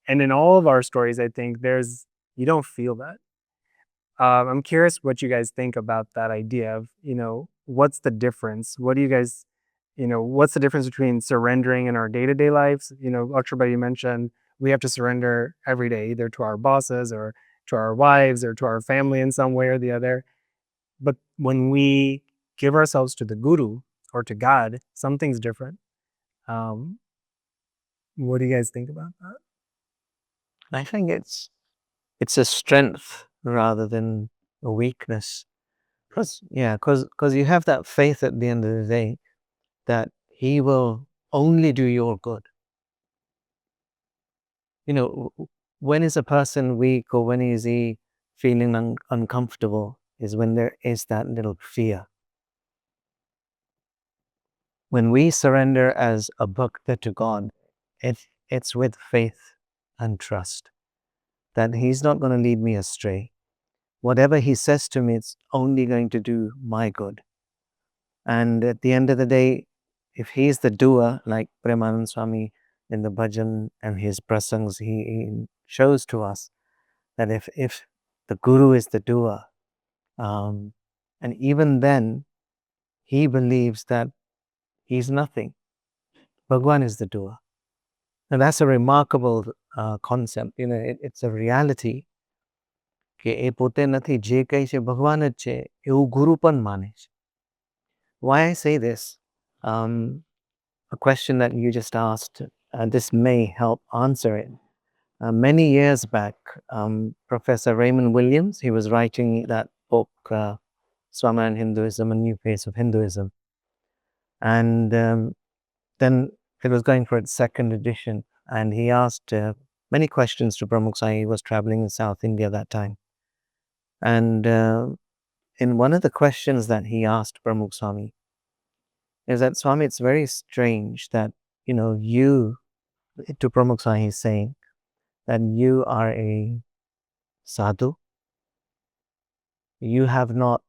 and in all of our stories, I think you don't feel that. I'm curious what you guys think about that idea of, what's the difference? What do you guys, what's the difference between surrendering in our day-to-day lives? Aksharbai, you mentioned we have to surrender every day, either to our bosses or to our wives or to our family in some way or the other. But when we give ourselves to the Guru or to God, something's different. What do you guys think about that? I think it's a strength rather than a weakness. Because you have that faith at the end of the day that he will only do your good. When is a person weak, or when is he feeling uncomfortable, is when there is that little fear. When we surrender as a bhakta to God, it's with faith and trust that he's not going to lead me astray. Whatever he says to me, it's only going to do my good. And at the end of the day, if he's the doer, like Premanand Swami in the bhajan and his prasangs, he shows to us that if the Guru is the doer, and even then, he believes that he's nothing. Bhagwan is the doer. And that's a remarkable concept. It's a reality. કે એ પોતે નથી, જે કહે છે ભગવાન જ છે, એવું ગુરુ પણ માને છે. Why I say this, a question that you just asked, this may help answer it. Many years back, Professor Raymond Williams, he was writing that book, Swaminarayan Hinduism, A New Face of Hinduism. And then it was going for its second edition. and he asked many questions to Pramukh Swami. He was traveling in South India that time. And in one of the questions that he asked Pramukh Swami is that, Swami, it's very strange that, you, to Pramukh Swami, he's saying that you are a sadhu. You have not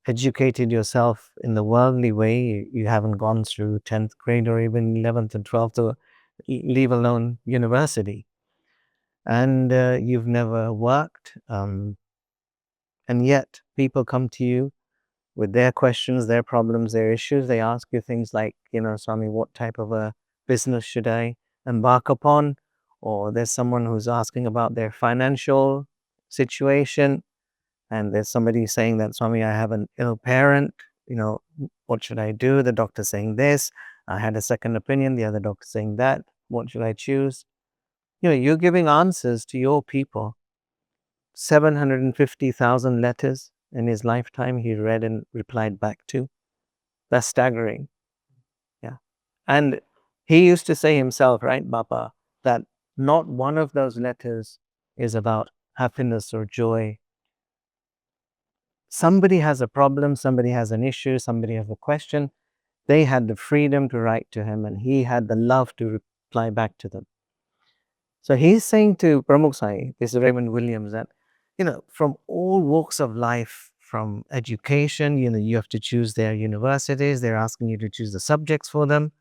educated yourself in the worldly way. You haven't gone through 10th grade or even 11th and 12th, or leave alone university. And you've never worked. And yet people come to you with their questions, their problems, their issues. They ask you things like, Swami, what type of a business should I embark upon? Or there's someone who's asking about their financial situation. And there's somebody saying that, Swami, I have an ill parent, what should I do? The doctor's saying this. I had a second opinion. The other doctor's saying that. What should I choose? You're giving answers to your people. 750,000 letters in his lifetime he read and replied back to. That's staggering. Yeah. And he used to say himself, right, Bapa, that not one of those letters is about happiness or joy. Somebody has a problem, somebody has an issue, somebody has a question. They had the freedom to write to him, and he had the love to reply back to them. So he's saying to Pramukh Swami, this is Raymond Williams, that, from all walks of life, from education, you have to choose their universities. They're asking you to choose the subjects for them.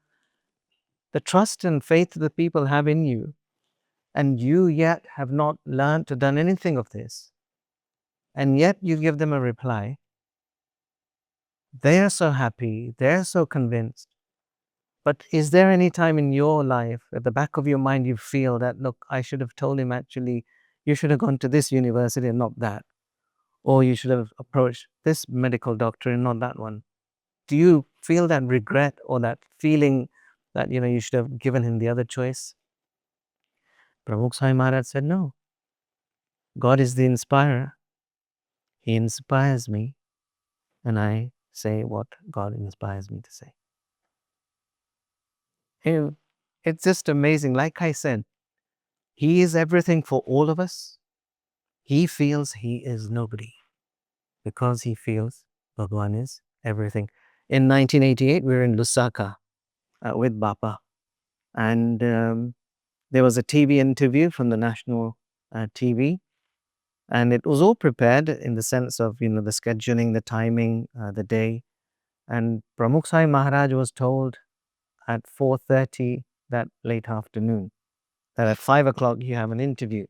The trust and faith the people have in you, and you yet have not learned or done anything of this, and yet you give them a reply. They are so happy, they're so convinced. But is there any time in your life, at the back of your mind, you feel that, look, I should have told him, actually, you should have gone to this university and not that? Or you should have approached this medical doctor and not that one? Do you feel that regret or that feeling that, you should have given him the other choice? Pramukh Swami Maharaj said, no. God is the inspirer. He inspires me, and I say what God inspires me to say. It's just amazing. Like I said, he is everything for all of us. He feels he is nobody because he feels Bhagwan is everything. In 1988, we were in Lusaka with Bapa, and there was a TV interview from the national TV, and it was all prepared in the sense of, the scheduling, the timing, the day. And Pramukh Swami Maharaj was told at 4:30 that late afternoon that at 5 o'clock you have an interview.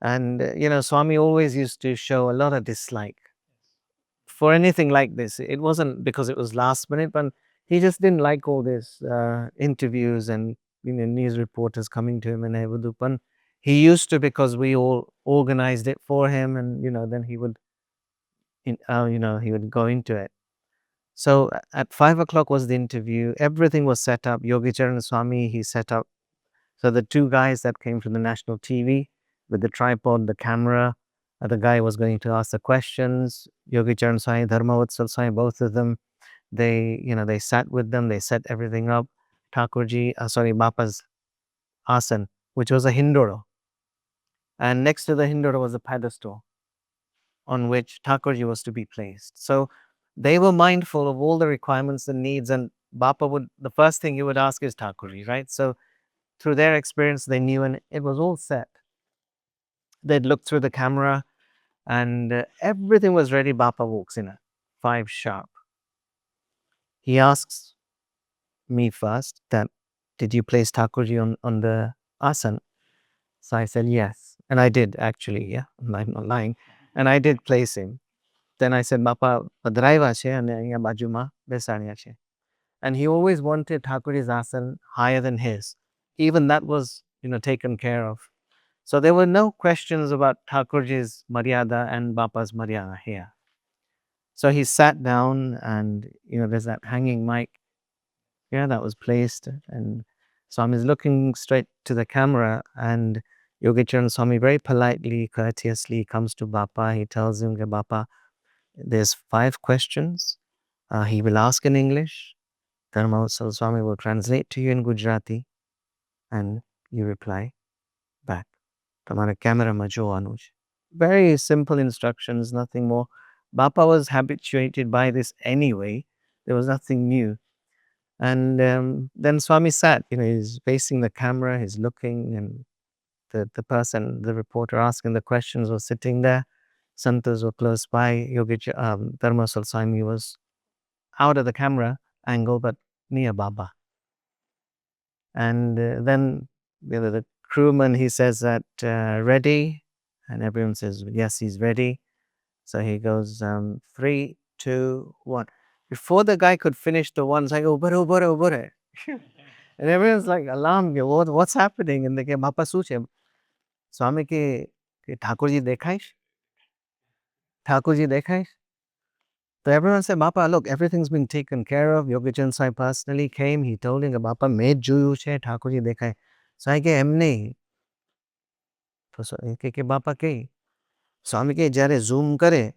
And, Swami always used to show a lot of dislike for anything like this. It wasn't because it was last minute, but he just didn't like all this interviews and, news reporters coming to him in Evadupan. He used to, because we all organized it for him, and, then he would, he would go into it. So at 5 o'clock was the interview. Everything was set up. Yogi Charan Swami, he set up. So the two guys that came from the national TV with the tripod, the camera, the guy was going to ask the questions. Yogi Charan Swami, Dharmavatsal Swami, both of them, they sat with them. They set everything up. Bapa's asan, which was a hindora. And next to the hindora was a pedestal on which Thakurji was to be placed. So they were mindful of all the requirements and needs, and Bapa the first thing he would ask is Thakurji, right? So through their experience, they knew, and it was all set. They'd look through the camera, and everything was ready. Bapa walks in at 5 sharp. He asks me first that, did you place Thakurji on the asan? So I said, yes. And I did, actually, yeah, I'm not lying. And I did place him. Then I said, Bapa, padraiva che and bajuma besarya che. And he always wanted Thakurji's asan higher than his. Even that was, taken care of. So there were no questions about Thakurji's Maryada and Bapa's Maryada here. So he sat down, and, there's that hanging mic. Yeah, that was placed. And Swami is looking straight to the camera, and Yogi Charan Swami very politely, courteously comes to Bapa. He tells him, Bapa, there's 5 questions. He will ask in English. Dharmavatsal Swami will translate to you in Gujarati. and you reply back. Tamara camera ma joવાનું છે. Very simple instructions, nothing more. Bapa was habituated by this anyway. There was nothing new. And then Swami sat, he's facing the camera, he's looking, and the person, the reporter asking the questions was sitting there. Santos were close by. Dharmasal Swami was out of the camera angle, but near Baba. And then the crewman, he says that, ready? And everyone says, yes, he's ready. So he goes, 3, 2, 1. Before the guy could finish the one, it's like, oh, bore. And everyone's like, alarmed, what's happening? And they get, Bapa suche. Swami ke Thakurji dekhaish? Thakurji dekhaish? So everyone said, Bapa, look, everything's been taken care of. Yogajan Sai personally came. He told him, Bapa, maid joyu che, Thakurji dekhai. So I ke emne. So ke Bapa ke. Swami ke jare zoom kare.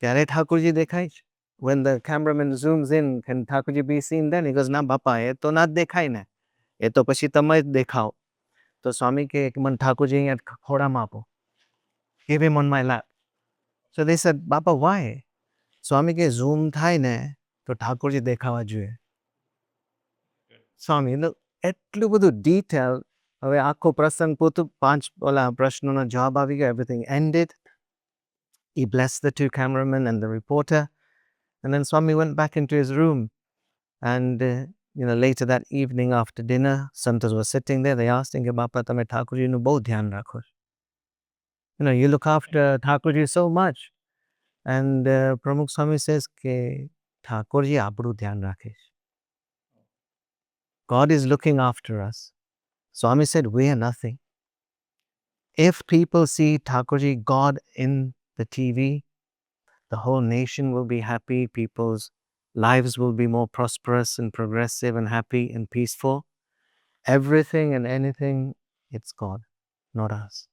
Tyare Thakurji dekhai. When the cameraman zooms in, can Thakurji be seen then? He goes, na Bapa, ye to na dekhai na. Ye to pashi tamai dekhao. So Swami ke man Thakurji at khoda mapo. Give him on my lap. So they said, Bapa, why? Swami ke zoom thai ne, to Thakurji dekhawa જોઈએ. Swami, એટલું બધું detail. હવે આખો પ્રસંગ પોતું 5 ઓલા પ્રશ્નોનો જવાબ આવી ગયો. Everything ended. He blessed the 2 cameramen and the reporter. And then Swami went back into his room. And, later that evening after dinner, Santos was sitting there. They asked him, Bapa, tame Thakurji nu bahut dhyan rakho. You look after Thakurji so much. And Pramukh Swami says, ke Thakurji apru dhyan rakhe. God is looking after us. Swami said, we are nothing. If people see Thakurji, God in the TV, the whole nation will be happy. People's lives will be more prosperous and progressive and happy and peaceful. Everything and anything, it's God, not us.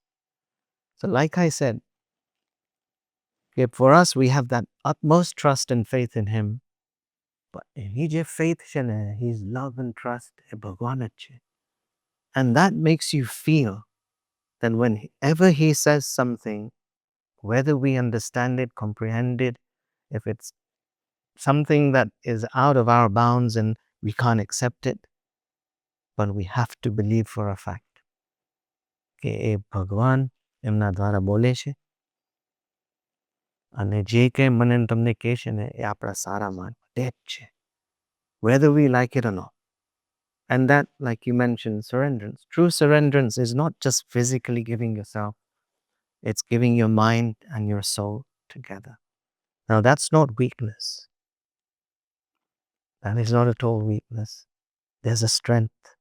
So like I said, for us, we have that utmost trust and faith in Him. But He je faith chene, His love and trust e Bhagwan che. And that makes you feel that whenever He says something, whether we understand it, comprehend it, if it's something that is out of our bounds and we can't accept it, but we have to believe for a fact. કે એ ભગવાન એમના દ્વારા બોલે છે અને જે કંઈ મને તમને કહે છે ને એ આપણા સારા માટે જ છે. Whether we like it or not. And that, like you mentioned, surrenderance. True surrenderance is not just physically giving yourself. It's giving your mind and your soul together. Now that's not weakness. That is not at all weakness. There's a strength.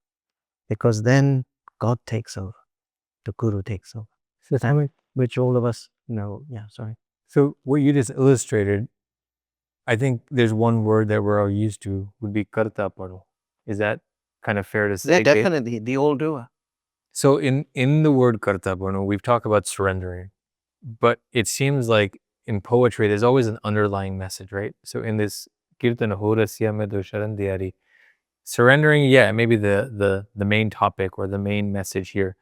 Because then God takes over. The Guru takes over. So that which all of us know. Yeah, sorry. So what you just illustrated, I think there's one word that we're all used to would be karta-panu. Is that kind of fair to say? Yeah, definitely. The all-doer. So in the word karta-panu, we've talked about surrendering, but it seems like in poetry, there's always an underlying message, right? So in this kirtan, rasiya Sharan Tihārī, surrendering, yeah, maybe the main topic or the main message here.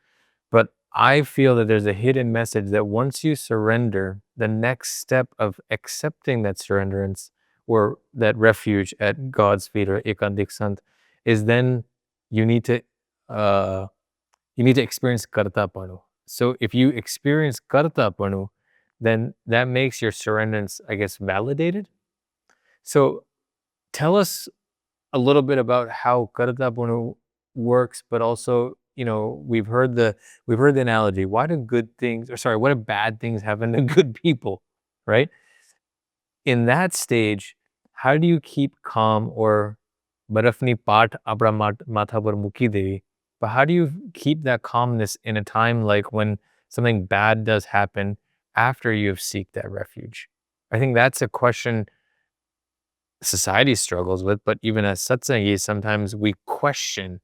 But I feel that there's a hidden message that once you surrender, the next step of accepting that surrenderance or that refuge at God's feet or ekantik sant is then you need to experience karta-panu. So if you experience karta-panu, then that makes your surrenderance, I guess, validated. So tell us a little bit about how karta-panu works, but also, we've heard the analogy. What do bad things happen to good people, right? In that stage, how do you keep calm, or barafni paat apna matha par muki devi? But how do you keep that calmness in a time like when something bad does happen after you've sought that refuge? I think that's a question society struggles with, but even as satsangis, sometimes we question,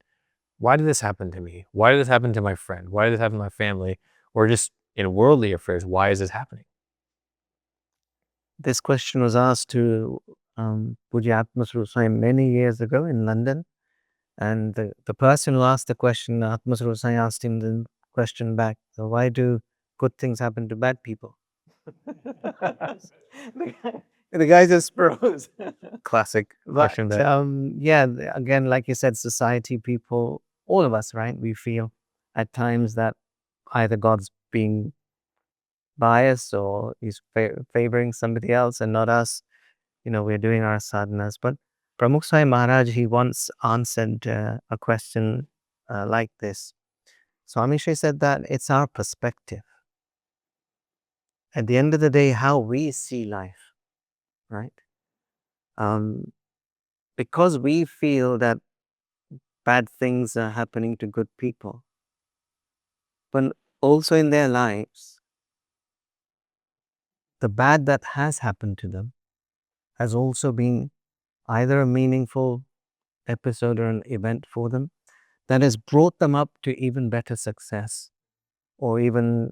why did this happen to me? Why did this happen to my friend? Why did this happen to my family? Or just in worldly affairs, why is this happening? This question was asked to Pujya Swami many years ago in London. And the person who asked the question, Atmaswarup Sai, asked him the question back, so why do good things happen to bad people? The guy just froze. Classic But question that yeah, again, like you said, society, people, all of us, right? We feel at times that either God's being biased or he's favoring somebody else and not us. We're doing our sadhanas. But Pramukh Swami Maharaj, he once answered a question like this. Swami Shri said that it's our perspective. At the end of the day, how we see life, right? Because we feel that bad things are happening to good people, but also in their lives, the bad that has happened to them has also been either a meaningful episode or an event for them that has brought them up to even better success or even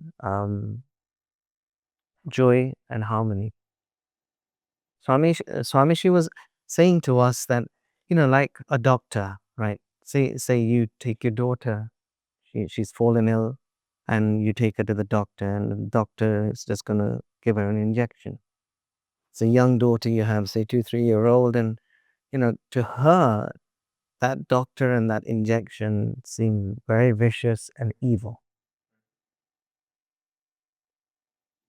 joy and harmony. Swami Shri was saying to us that, like a doctor, right? Say you take your daughter, she's fallen ill, and you take her to the doctor, and the doctor is just going to give her an injection. It's a young daughter you have, say 2-3-year-old, and to her, that doctor and that injection seem very vicious and evil.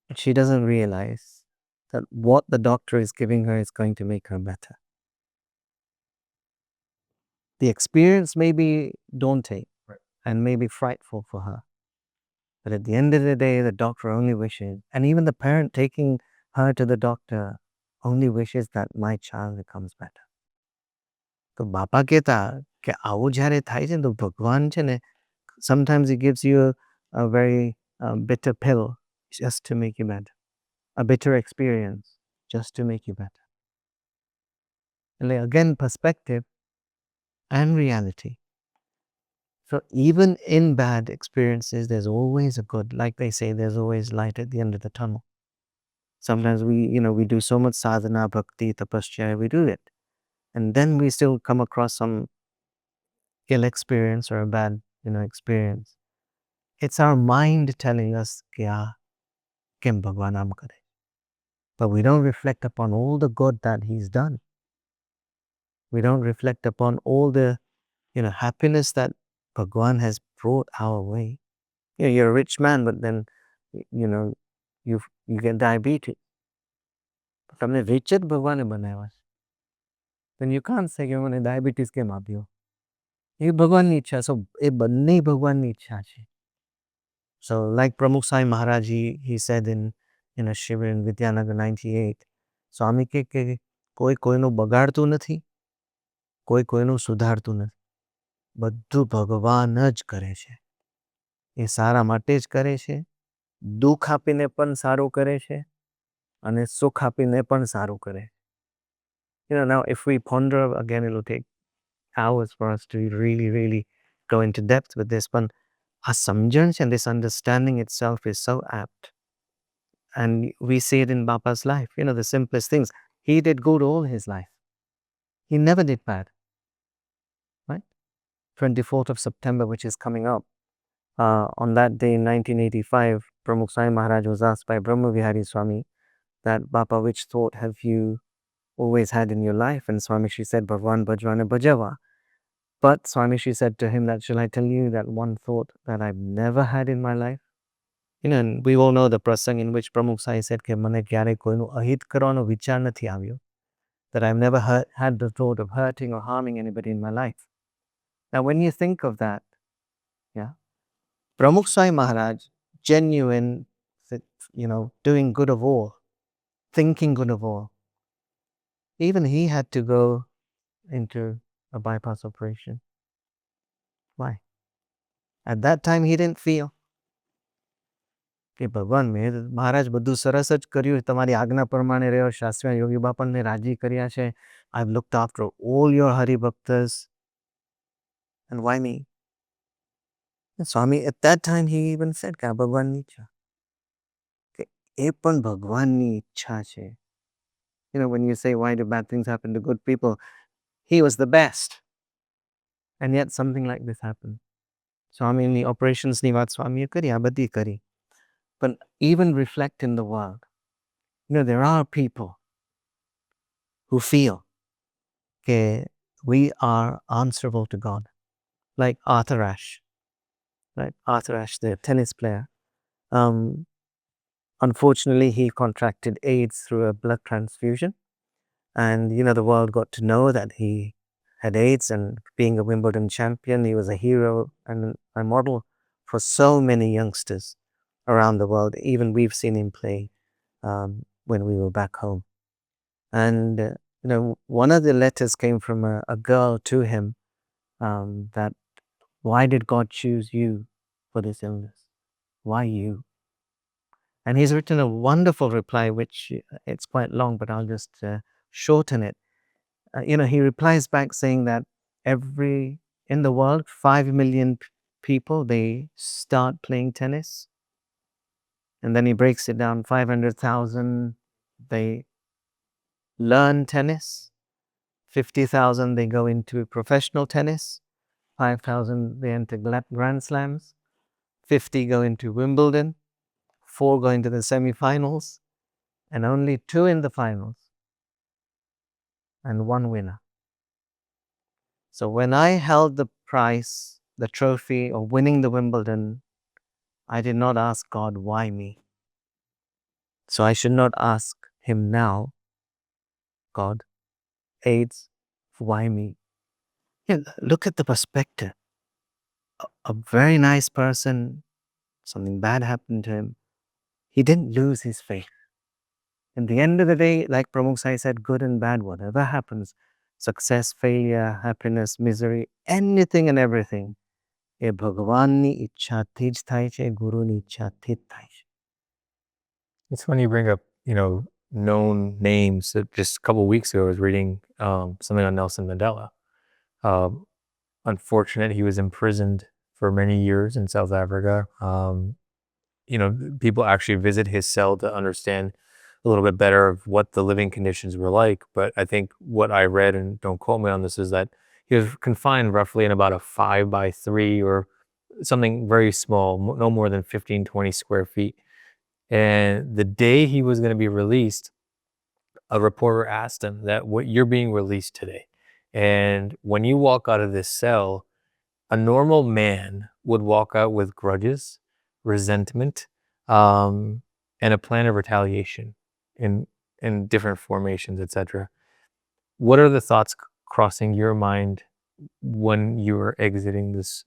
But she doesn't realize that what the doctor is giving her is going to make her better. The experience may be daunting and may be frightful for her. But at the end of the day, the doctor only wishes, and even the parent taking her to the doctor only wishes that my child becomes better. તો બાપા કહેતા કે આવું જ્યારે થાય છે ને તો ભગવાન છે ને sometimes he gives you a very bitter pill just to make you better, a bitter experience just to make you better. And again, perspective and reality. So even in bad experiences, there's always a good. Like they say, there's always light at the end of the tunnel. Sometimes we do so much sadhana, bhakti, tapasya, we do it. And then we still come across some ill experience or a bad, experience. It's our mind telling us, Kim Bhagwan aam kare. But we don't reflect upon all the good that he's done. We don't reflect upon all the, happiness that Bhagwan has brought our way. You're a rich man, but then, you get diabetes. તમને rich જ ભગવાને બનાવ્યા છે. Then you can't say કે મને diabetes કેમ આપ્યો. એ ભગવાનની ઈચ્છા. So એ બંને ભગવાનની ઈચ્છા છે. So like Pramukh Swami Maharaj, he said in a shiva in Vidyanagar 98, સ્વામી કે કોઈ કોઈનું બગાડતું નથી, કોઈ કોઈનું સુધારતું નથી. બધું ભગવાન જ કરે છે. એ સારા માટે જ કરે છે. દુઃખ આપીને પણ સારું કરે છે અને સુખ આપીને પણ સારું કરે. Now if we ponder again, it will take hours for us to really, really go into depth with this. But our samjhan and this understanding itself is so apt. And we see it in Bapa's life, the simplest things. He did good all his life. He never did bad. Right? 24th of September, which is coming up. On that day in 1985, Pramukh Swami Maharaj was asked by Brahma Vihari Swami that, Bapa, which thought have you always had in your life? And Swami Shri said, Bhagwan Bhajwana Bhajava. But Swami Shri said to him that, shall I tell you that one thought that I've never had in my life? And we all know the prasang in which Pramukh Sai said, ke mane kyare koinu ahit karano vichar nathi avyo. That I've never had the thought of hurting or harming anybody in my life. Now when you think of that, Pramukh Swami Maharaj, genuine, doing good of all, thinking good of all, even he had to go into a bypass operation. Why? At that time he didn't feel કે ભગવાન મેં મહારાજ બધું સરસ જ કર્યું, તમારી આજ્ઞા પ્રમાણે રહ્યો, શાસ્ત્રી યોગી બાપાને રાજી કર્યા છે. I've looked after all your Hari Bhaktas. And why me? And Swami, at that time he even said કે આ ભગવાનની ઈચ્છા. કે એ પણ ભગવાનની ઈચ્છા છે. When you say why do bad things happen to good people, he was the best. And yet something like this happened. Swami operations ni wat Swami kari, abadi kari. But even reflect in the world. There are people who feel that we are answerable to God. Like Arthur Ashe, right? Arthur Ashe, the tennis player. Unfortunately, he contracted AIDS through a blood transfusion. And, the world got to know that he had AIDS, and being a Wimbledon champion, he was a hero and a model for so many youngsters around the world. Even we've seen him play when we were back home. And, one of the letters came from a girl to him that, why did God choose you for this illness? Why you? And he's written a wonderful reply, which it's quite long, but I'll just shorten it. He replies back saying that in the world, 5 million people, they start playing tennis. And then he breaks it down, 500,000, they learn tennis. 50,000, they go into professional tennis. 5,000, they enter Grand Slams. 50 go into Wimbledon. 4 go into the semi-finals. And only 2 in the finals. And 1 winner. So when I held the prize, the trophy of winning the Wimbledon, I did not ask God, why me? So I should not ask him now, God, AIDS, why me? Look at the perspective. A very nice person, something bad happened to him. He didn't lose his faith. In the end of the day, like Pramukh Swami said, good and bad, whatever happens, success, failure, happiness, misery, anything and everything, એ ભગવાનની ઈચ્છાથી જ થાય છે, ગુરુની ઈચ્છાથી જ થાય છે. It's funny you bring up, known names. Just a couple of weeks ago, I was reading something on Nelson Mandela. Unfortunate, he was imprisoned for many years in South Africa. People actually visit his cell to understand a little bit better of what the living conditions were like. But I think what I read, and don't quote me on this, is that he was confined roughly in about a 5x3 or something very small, no more than 15, 20 square feet. And the day he was going to be released, a reporter asked him that, you're being released today. And when you walk out of this cell, a normal man would walk out with grudges, resentment, and a plan of retaliation in different formations, etc. What are the thoughts crossing your mind when you were exiting this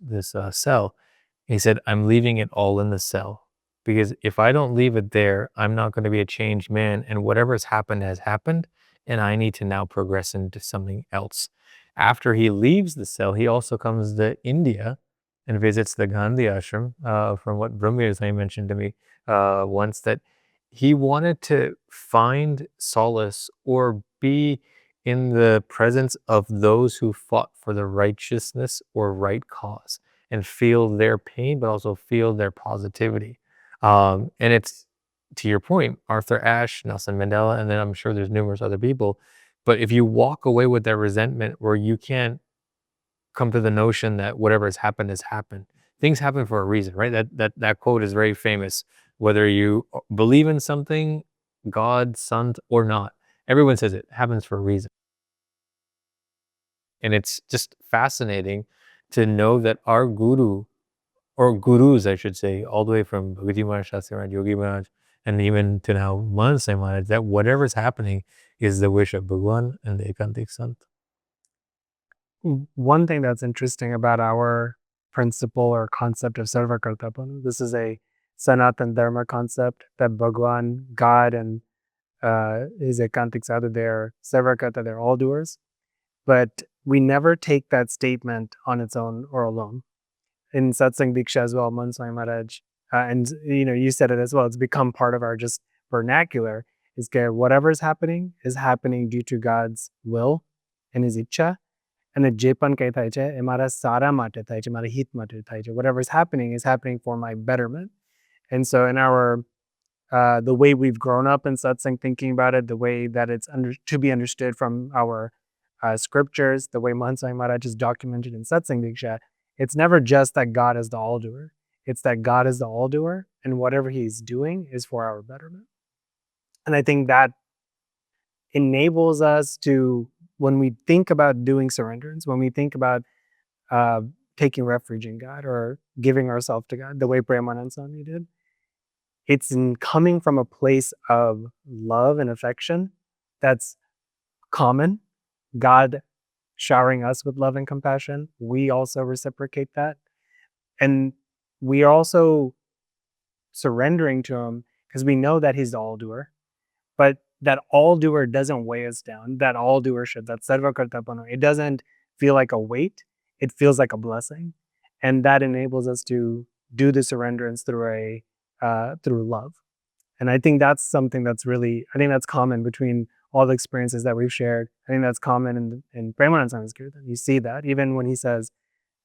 cell? He said, I'm leaving it all in the cell, because if I don't leave it there, I'm not going to be a changed man, and whatever's happened has happened, and I need to now progress into something else. After he leaves the cell, he also comes to India and visits the Gandhi ashram, from what Brahmir Swami mentioned to me once, that he wanted to find solace or be in the presence of those who fought for the righteousness or right cause, and feel their pain, but also feel their positivity. And it's, to your point, Arthur Ashe, Nelson Mandela, and then I'm sure there's numerous other people. But if you walk away with that resentment, where you can't come to the notion that whatever has happened, things happen for a reason, right? That quote is very famous. Whether you believe in something, God, sun, or not, everyone says it happens for a reason. And it's just fascinating to know that our guru, or gurus, I should say, all the way from Bhagavad Maharaj, Shastri, Yogi Maharaj, and even to now Mahant Swami, that whatever's happening is the wish of Bhagwan and the Ekantik Sant. One thing that's interesting about our principle or concept of sarva-kartā-panu, this is a Sanatan Dharma concept that Bhagwan, God, and his Ekantik Sadhu, they're sarva-kartā, they're all-doers. But we never take that statement on its own or alone. In Satsang Diksha as well, Mahant Swami Maharaj, and you said it as well, it's become part of our just vernacular, is that whatever is happening due to God's will and his ichcha. And જે પણ કંઈ થાય છે એ મારા સારા માટે થાય છે, મારા હિત માટે થાય છે. Whatever is happening for my betterment. And so in our the way we've grown up in satsang, thinking about it, the way that it's to be understood from our scriptures, the way Mahant Swami Maharaj is documented in Satsang Diksha, it's never just that God is the all-doer. It's that God is the all-doer, and whatever he's doing is for our betterment. And I think that enables us to, when we think about doing surrenderance, when we think about taking refuge in God or giving ourselves to God, the way Premanand Swami did, it's in coming from a place of love and affection that's common. God showering us with love and compassion. We also reciprocate that. And we are also surrendering to him because we know that he's the all-doer. But that all-doer doesn't weigh us down. That all-doership, that sarva-kartā-panu, it doesn't feel like a weight. It feels like a blessing. And that enables us to do the surrenderance through love. And I think that's something that's really, I think that's common between all the experiences that we've shared. I think that's common in Premanand Swami's kirtan. You see that even when he says,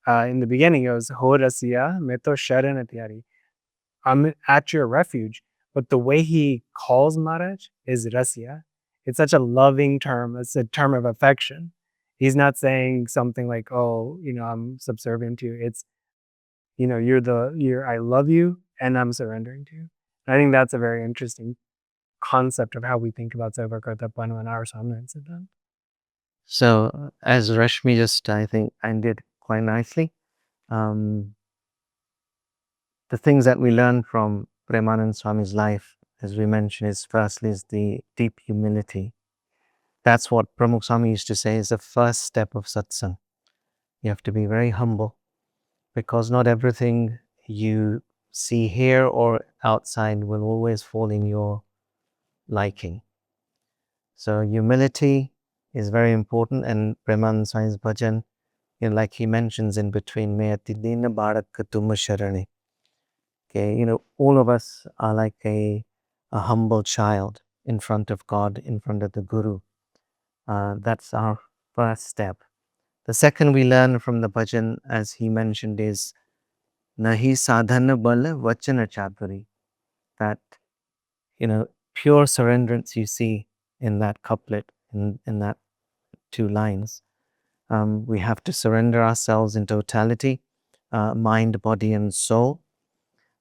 in the beginning, he goes, Ho rasiya, meto Sharan tihari. I'm at your refuge. But the way he calls Maharaj is rasiya. It's such a loving term. It's a term of affection. He's not saying something like, oh, I'm subservient to you. It's, I love you and I'm surrendering to you. And I think that's a very interesting concept of how we think about sarva-kartā-panu and our Swaminarayan Siddhanta. So, as Rashmi just, I think, ended quite nicely, the things that we learn from Premanand Swami's life, as we mentioned, is firstly is the deep humility. That's what Pramukh Swami used to say is the first step of satsang. You have to be very humble because not everything you see here or outside will always fall in your liking. So humility is very important, and Premanand Swami's bhajan, like he mentions in between, "May ati dina barak tumma sharane." Okay, all of us are like a humble child in front of God, in front of the Guru. That's our first step. The second we learn from the bhajan, as he mentioned, is nahi sadhana bala vachana chaturi. That, pure surrenderance you see in that couplet, in that 2 lines. We have to surrender ourselves in totality, mind, body, and soul,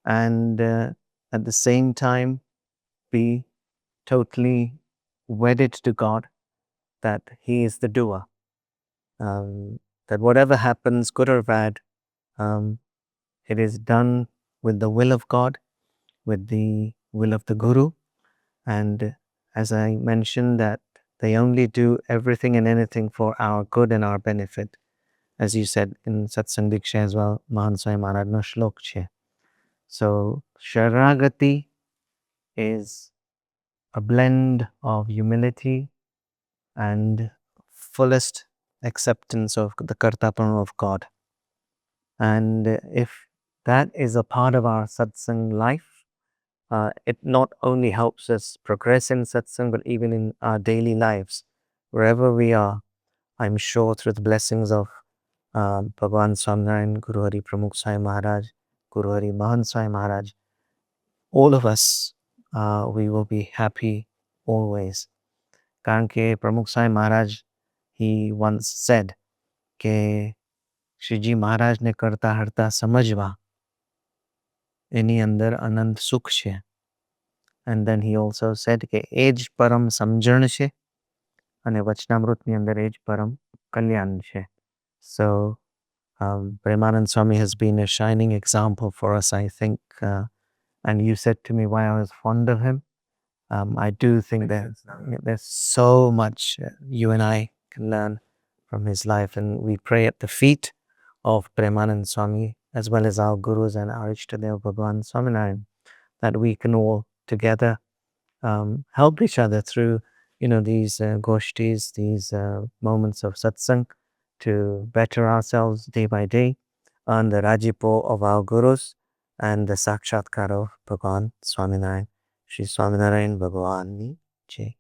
and at the same time be totally wedded to God, that He is the doer. That whatever happens, good or bad, it is done with the will of God, with the will of the Guru. And as I mentioned, that they only do everything and anything for our good and our benefit. As you said in Satsang Diksha as well, Mahant Swami Maharaj no shlok che. So Sharanagati is a blend of humility and fullest acceptance of the kartā-panu of God. And if that is a part of our satsang life, it not only helps us progress in satsang, but even in our daily lives, wherever we are, I'm sure through the blessings of Bhagwan Swaminarayan, Guru Hari Pramukh Swami Maharaj, Guru Hari Mahant Swami Maharaj, all of us, we will be happy always. Karan ke Pramukh Swami Maharaj, he once said ke Shiji Maharaj ne karta harta samajva, એની અંદર અનંત સુખ છે. And then he also said કે એ જ પરમ સમજણ છે અને વચનામૃતની અંદર એ જ પરમ કલ્યાણ છે. So Premanand Swami has been a shining example for us, I think. And you said to me why I was fond of him. I do think that there's so much you and I can learn from his life, and we pray at the feet of Premanand Swami as well as our gurus and our Ishtadev Bhagwan Swaminarayan, that we can all together help each other through these goshtis, these moments of satsang, to better ourselves day by day, earn the rajipo of our gurus and the sakshatkar of Bhagwan Swaminarayan. Shri Swaminarayan Bhagwan Ni Jai.